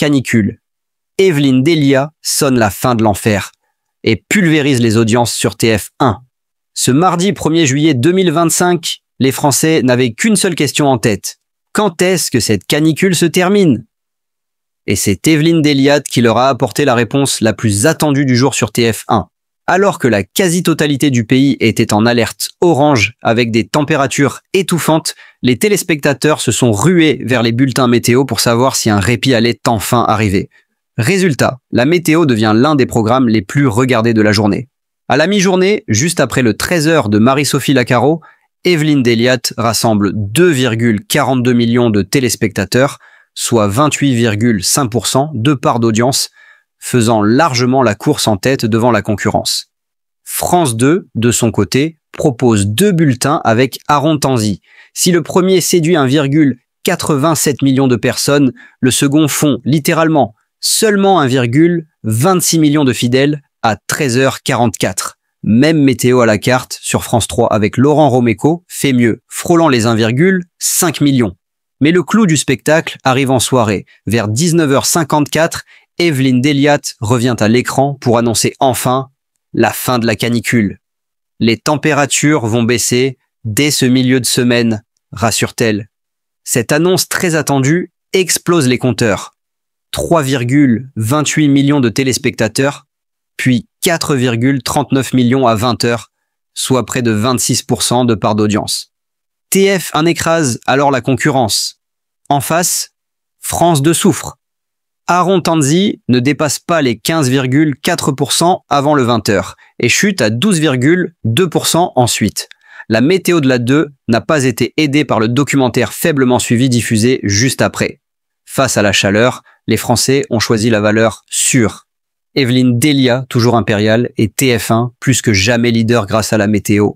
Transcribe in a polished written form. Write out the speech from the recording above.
canicule. Evelyne Delia sonne la fin de l'enfer et pulvérise les audiences sur TF1. Ce mardi 1er juillet 2025, les Français n'avaient qu'une seule question en tête. Quand est-ce que cette canicule se termine? Et c'est Evelyne Delia qui leur a apporté la réponse la plus attendue du jour sur TF1. Alors que la quasi-totalité du pays était en alerte orange avec des températures étouffantes, les téléspectateurs se sont rués vers les bulletins météo pour savoir si un répit allait enfin arriver. Résultat, la météo devient l'un des programmes les plus regardés de la journée. À la mi-journée, juste après le 13h de Marie-Sophie Lacaro, Evelyne Delia rassemble 2,42 millions de téléspectateurs, soit 28,5% de part d'audience, faisant largement la course en tête devant la concurrence. France 2, de son côté, propose 2 bulletins avec Aaron Tanzi. Si le premier séduit 1,87 million de personnes, le second fond littéralement seulement 1,26 million de fidèles à 13h44. Même météo à la carte sur France 3 avec Laurent Romeco fait mieux, frôlant les 1,5 millions. Mais le clou du spectacle arrive en soirée. Vers 19h54, Evelyne Delia revient à l'écran pour annoncer enfin la fin de la canicule. Les températures vont baisser dès ce milieu de semaine, rassure-t-elle. Cette annonce très attendue explose les compteurs. 3,28 millions de téléspectateurs, puis 4,39 millions à 20h, soit près de 26% de part d'audience. TF1 écrase alors la concurrence. En face, France 2 souffre. Aaron Tanzi ne dépasse pas les 15,4% avant le 20h et chute à 12,2% ensuite. La météo de la 2 n'a pas été aidée par le documentaire faiblement suivi diffusé juste après. Face à la chaleur, les Français ont choisi la valeur sûre. Evelyne Delia, toujours impériale, et TF1, plus que jamais leader grâce à la météo.